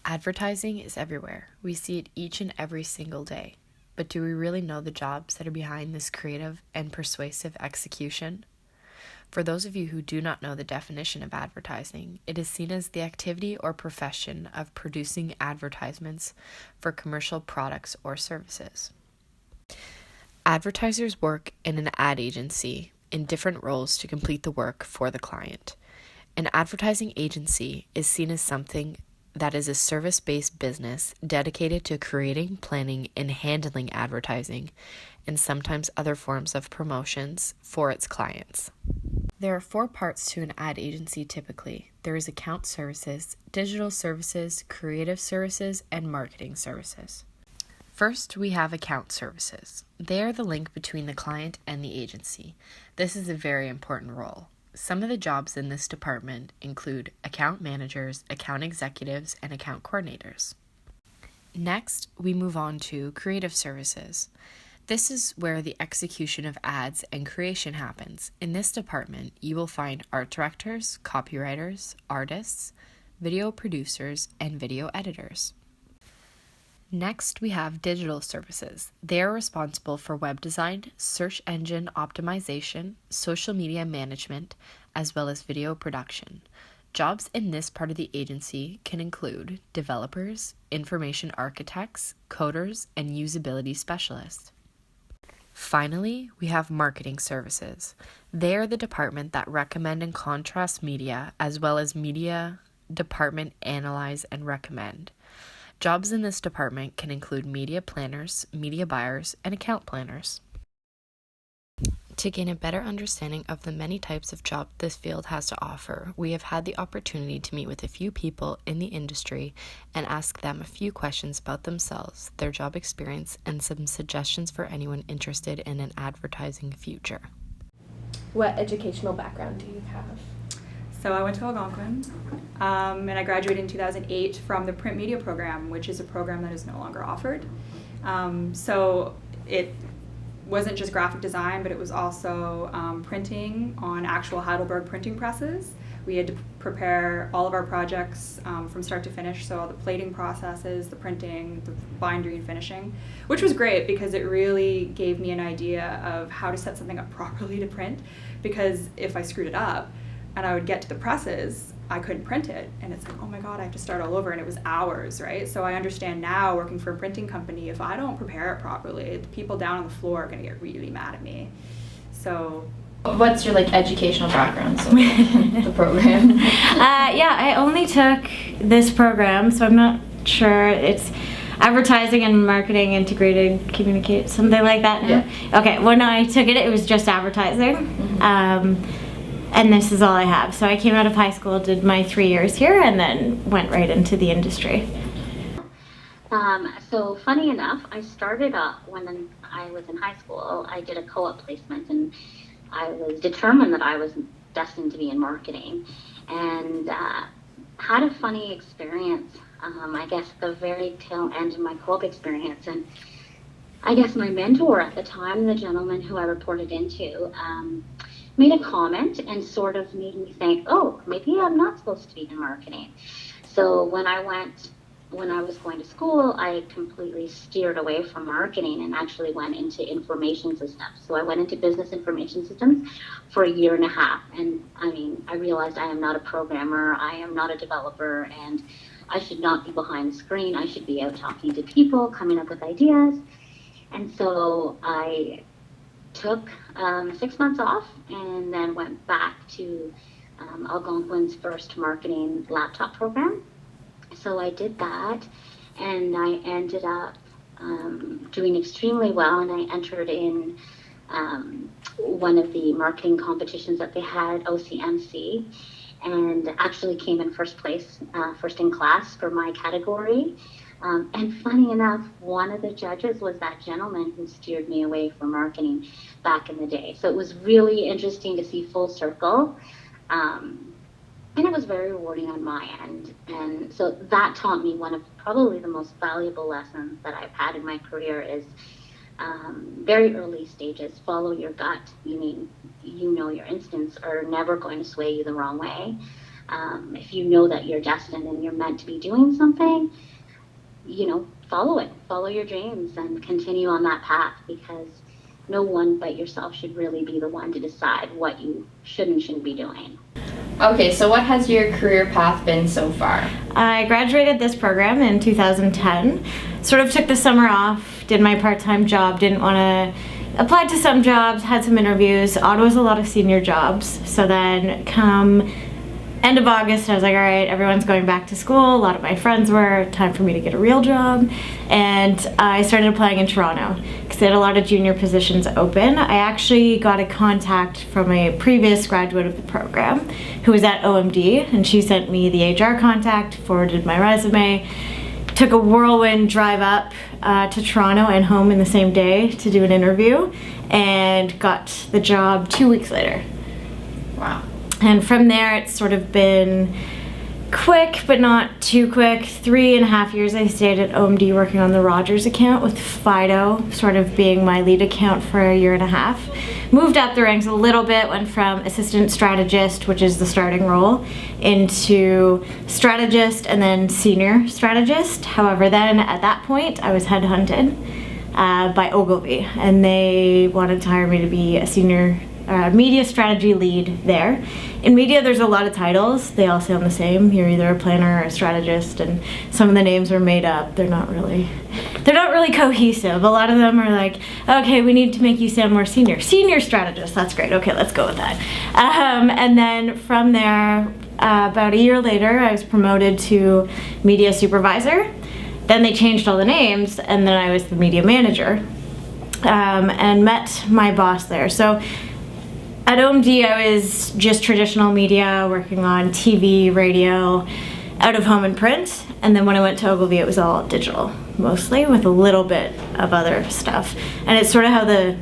Advertising is everywhere. We see it each and every single day. But do we really know the jobs that are behind this creative and persuasive execution? For those of you who do not know the definition of advertising, it is seen as the activity or profession of producing advertisements for commercial products or services. Advertisers work in an ad agency in different roles to complete the work for the client. An advertising agency is seen as something that is a service-based business dedicated to creating, planning, and handling advertising, and sometimes other forms of promotions for its clients. There are 4 parts to an ad agency typically. There is account services, digital services, creative services, and marketing services. First, we have account services. They are the link between the client and the agency. This is a very important role. Some of the jobs in this department include account managers, account executives, and account coordinators. Next, we move on to creative services. This is where the execution of ads and creation happens. In this department, you will find art directors, copywriters, artists, video producers, and video editors. Next, we have digital services. They are responsible for web design, search engine optimization, social media management, as well as video production. Jobs in this part of the agency can include developers, information architects, coders, and usability specialists. Finally, we have marketing services. They are the department that recommend and contrast media, as well as media department analyze and recommend. Jobs in this department can include media planners, media buyers, and account planners. To gain a better understanding of the many types of jobs this field has to offer, we have had the opportunity to meet with a few people in the industry and ask them a few questions about themselves, their job experience, and some suggestions for anyone interested in an advertising future. What educational background do you have? So I went to Algonquin, and I graduated in 2008 from the print media program, which is a program that is no longer offered. So it wasn't just graphic design, but it was also printing on actual Heidelberg printing presses. We had to prepare all of our projects from start to finish, so all the plating processes, the printing, the bindery and finishing, which was great because it really gave me an idea of how to set something up properly to print, because if I screwed it up, and I would get to the presses, I couldn't print it. And it's like, oh my God, I have to start all over. And it was hours, right? So I understand now, working for a printing company, if I don't prepare it properly, the people down on the floor are gonna get really mad at me. So. What's your educational background, so the program? Yeah, I only took this program, so I'm not sure. It's advertising and marketing integrated communicate, something like that. Yeah. Okay, when I took it, it was just advertising. Mm-hmm. And this is all I have. So I came out of high school, did my 3 years here, and then went right into the industry. So funny enough, I started up when I was in high school. I did a co-op placement, and I was determined that I was destined to be in marketing, and had a funny experience, I guess at the very tail end of my co-op experience. And I guess my mentor at the time, the gentleman who I reported into, made a comment and sort of made me think, oh, maybe I'm not supposed to be in marketing. So when I was going to school, I completely steered away from marketing and actually went into information systems. So I went into business information systems for 1.5 years. And I mean, I realized I am not a programmer, I am not a developer, and I should not be behind the screen. I should be out talking to people, coming up with ideas. And so I took 6 months off and then went back to Algonquin's first marketing laptop program. So I did that, and I ended up doing extremely well, and I entered in one of the marketing competitions that they had, OCMC, and actually came in first place, first in class for my category. And funny enough, one of the judges was that gentleman who steered me away from marketing back in the day. So it was really interesting to see full circle. And it was very rewarding on my end. And so that taught me one of probably the most valuable lessons that I've had in my career is very early stages, follow your gut, meaning you know your instincts are never going to sway you the wrong way. If you know that you're destined and you're meant to be doing something, follow it, follow your dreams and continue on that path, because no one but yourself should really be the one to decide what you should and shouldn't be doing. Okay, so what has your career path been so far? I graduated this program in 2010, sort of took the summer off, did my part-time job, didn't want to apply to some jobs, had some interviews. Ottawa's a lot of senior jobs, so then come end of August, I was like, all right, everyone's going back to school. A lot of my friends were. Time for me to get a real job. And I started applying in Toronto because they had a lot of junior positions open. I actually got a contact from a previous graduate of the program who was at OMD, and she sent me the HR contact, forwarded my resume, took a whirlwind drive up to Toronto and home in the same day to do an interview, and got the job 2 weeks later. Wow. And from there, it's sort of been quick, but not too quick. 3.5 years I stayed at OMD working on the Rogers account, with Fido sort of being my lead account for 1.5 years. Moved up the ranks a little bit, went from assistant strategist, which is the starting role, into strategist and then senior strategist. However, then at that point, I was headhunted by Ogilvy, and they wanted to hire me to be a senior media strategy lead there. In media, there's a lot of titles. They all sound the same. You're either a planner or a strategist, and some of the names are made up. They're not really cohesive. A lot of them are like, okay, we need to make you sound more senior. Senior strategist, that's great. Okay, let's go with that. And then from there, about a year later, I was promoted to media supervisor. Then they changed all the names, and then I was the media manager, and met my boss there. So at OMD, I was just traditional media, working on TV, radio, out of home and print. And then when I went to Ogilvy, it was all digital, mostly, with a little bit of other stuff. And it's sort of how the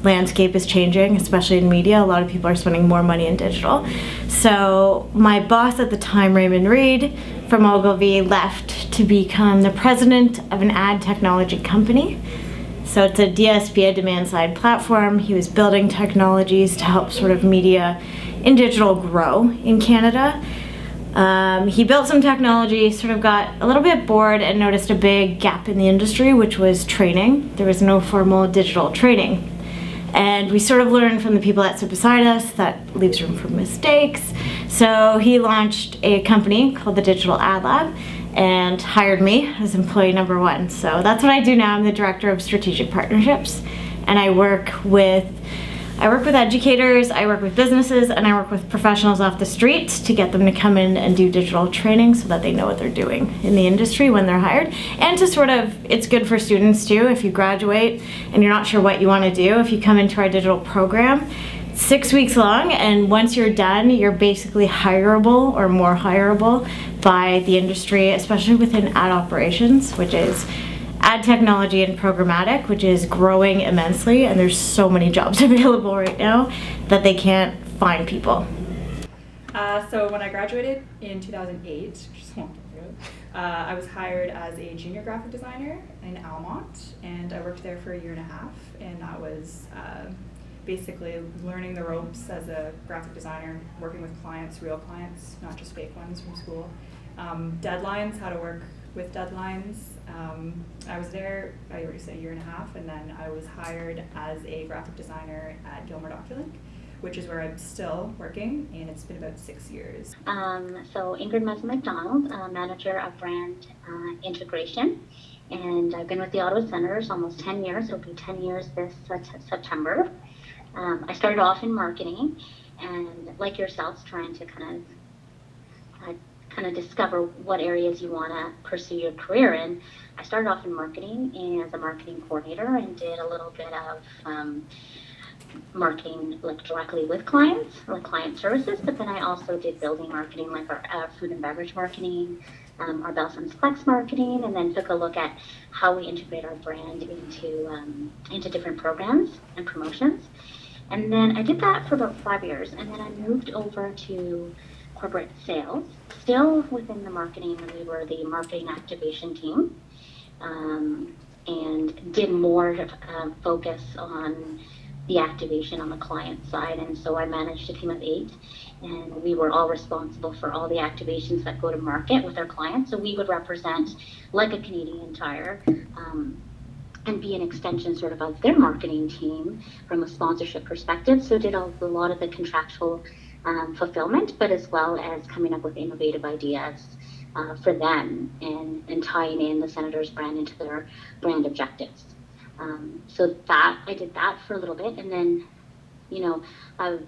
landscape is changing, especially in media. A lot of people are spending more money in digital. So my boss at the time, Raymond Reed from Ogilvy, left to become the president of an ad technology company. So it's a DSP, a demand-side platform. He was building technologies to help sort of media in digital grow in Canada. He built some technology, sort of got a little bit bored, and noticed a big gap in the industry, which was training. There was no formal digital training. And we sort of learned from the people that sit beside us that leaves room for mistakes. So he launched a company called the Digital Ad Lab and hired me as employee number 1. So that's what I do now. I'm the director of strategic partnerships, and I work with educators, I work with businesses, and I work with professionals off the street to get them to come in and do digital training so that they know what they're doing in the industry when they're hired. And to sort of, it's good for students too. If you graduate and you're not sure what you want to do, if you come into our digital program, 6 weeks long, and once you're done, you're basically hireable or more hireable by the industry, especially within ad operations, which is ad technology and programmatic, which is growing immensely, and there's so many jobs available right now that they can't find people. So when I graduated in 2008, which is a long time ago, I was hired as a junior graphic designer in Almont, and I worked there for 1.5 years, and that was basically learning the ropes as a graphic designer, working with clients, real clients, not just fake ones from school. Deadlines, how to work with deadlines. I was there, I already said 1.5 years, and then I was hired as a graphic designer at Gilmer.Doculink, which is where I'm still working, and it's been about 6 years. So Ingrid Mesa-McDonald, manager of brand integration, and I've been with the Ottawa Senators almost 10 years. It'll be 10 years this September. I started off in marketing, and like yourselves, trying to kind of discover what areas you want to pursue your career in. I started off in marketing as a marketing coordinator, and did a little bit of marketing like directly with clients, like client services, but then I also did building marketing, like our food and beverage marketing, our Belson's Flex marketing, and then took a look at how we integrate our brand into different programs and promotions. And then I did that for about 5 years, and then I moved over to corporate sales, still within the marketing, and we were the marketing activation team, and did more focus on the activation on the client side. And so I managed a team of 8, and we were all responsible for all the activations that go to market with our clients. So we would represent like a Canadian Tire, and be an extension sort of their marketing team from a sponsorship perspective. So did a lot of the contractual fulfillment, but as well as coming up with innovative ideas for them and tying in the Senator's brand into their brand objectives. So that I did that for a little bit, and then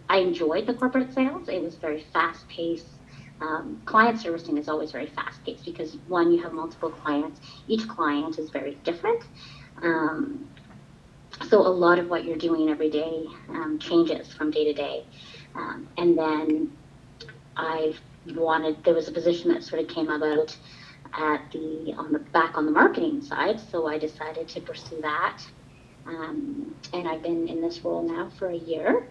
I enjoyed the corporate sales. It was very fast paced. Client servicing is always very fast paced because one, you have multiple clients. Each client is very different. So a lot of what you're doing every day changes from day to day. And then there was a position that sort of came about on the marketing side. So I decided to pursue that. And I've been in this role now for a year.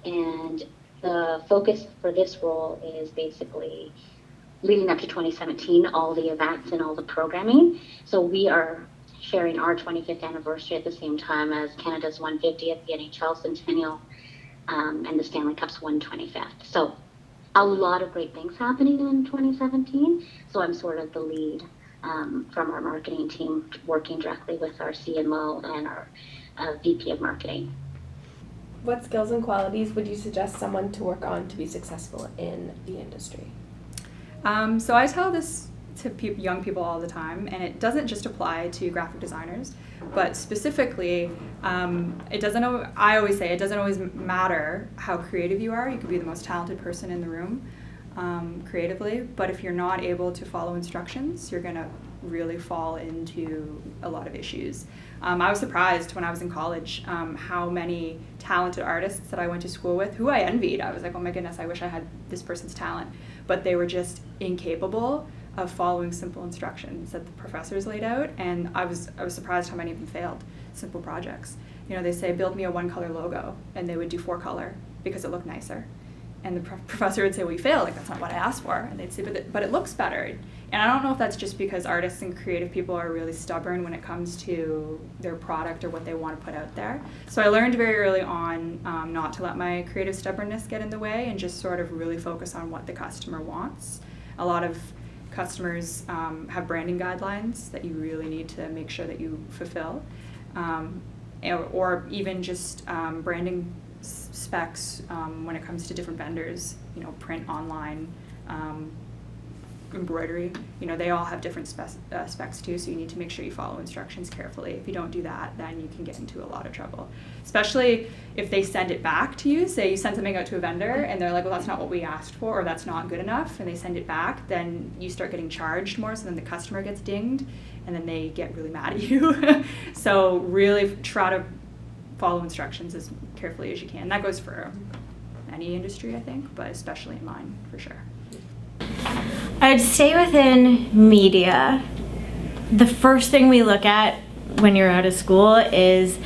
And the focus for this role is basically leading up to 2017, all the events and all the programming. So we are sharing our 25th anniversary at the same time as Canada's 150th, the NHL Centennial, and the Stanley Cup's 125th. So a lot of great things happening in 2017. So I'm sort of the lead from our marketing team, working directly with our CMO and our VP of marketing. What skills and qualities would you suggest someone to work on to be successful in the industry? So I tell this to young people all the time, and it doesn't just apply to graphic designers, but specifically, I always say it doesn't always matter how creative you are. You could be the most talented person in the room creatively, but if you're not able to follow instructions, you're going to really fall into a lot of issues. I was surprised when I was in college how many talented artists that I went to school with, who I envied. I was like, oh my goodness, I wish I had this person's talent. But they were just incapable of following simple instructions that the professors laid out, and I was surprised how many of them failed simple projects. They say, build me a one-color logo, and they would do four-color because it looked nicer. And the professor would say, well, you failed, like that's not what I asked for. And they'd say, but it looks better. And I don't know if that's just because artists and creative people are really stubborn when it comes to their product or what they want to put out there. So I learned very early on not to let my creative stubbornness get in the way and just sort of really focus on what the customer wants. A lot of customers have branding guidelines that you really need to make sure that you fulfill, or even just branding specs when it comes to different vendors, print, online, embroidery, they all have different specs too, so you need to make sure you follow instructions carefully. If you don't do that, then you can get into a lot of trouble, especially if they send it back to you. Say you send something out to a vendor and they're like, well, that's not what we asked for, or that's not good enough, and they send it back, then you start getting charged more, so then the customer gets dinged, and then they get really mad at you. So really try to follow instructions as carefully as you can. That goes for any industry, I think, but especially in mine, for sure. I'd stay within media. The first thing we look at when you're out of school is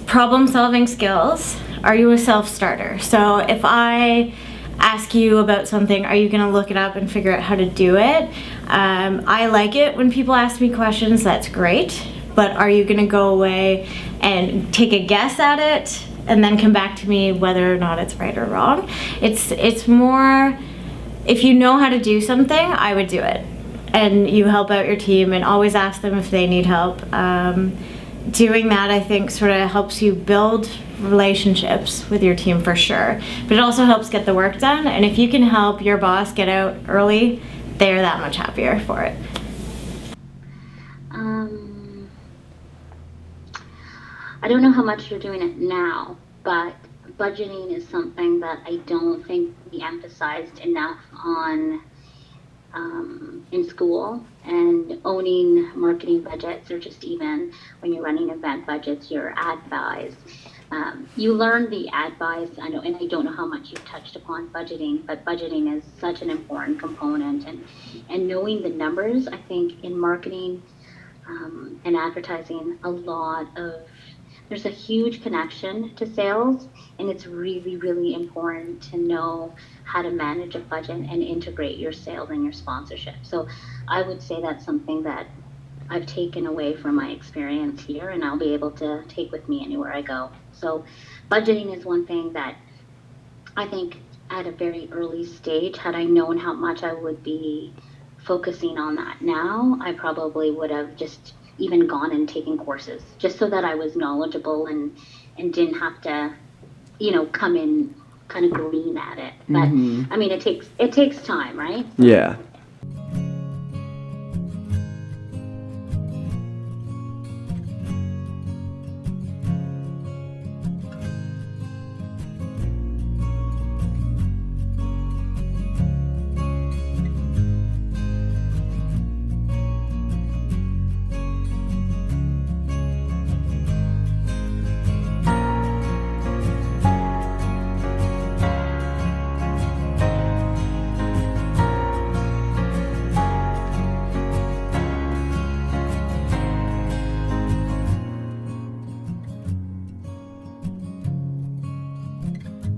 problem-solving skills. Are you a self-starter? So if I ask you about something, are you going to look it up and figure out how to do it? I like it when people ask me questions, that's great. But are you going to go away and take a guess at it and then come back to me whether or not it's right or wrong? It's more, if you know how to do something, I would do it. And you help out your team and always ask them if they need help. Doing that, I think, sort of helps you build relationships with your team for sure. But it also helps get the work done. And if you can help your boss get out early, they're that much happier for it. I don't know how much you're doing it now, but budgeting is something that I don't think we emphasized enough on in school, and owning marketing budgets, or just even when you're running event budgets, your ad buys. You learn the ad buys, I know, and I don't know how much you've touched upon budgeting, but budgeting is such an important component, and knowing the numbers, I think in marketing and advertising, there's a huge connection to sales, and it's really, really important to know how to manage a budget and integrate your sales and your sponsorship. So I would say that's something that I've taken away from my experience here, and I'll be able to take with me anywhere I go. So budgeting is one thing that I think at a very early stage. Had I known how much I would be focusing on that now, I probably would have just even gone and taken courses just so that I was knowledgeable and didn't have to, come in kind of green at it. But I mean, it takes time, right? Yeah.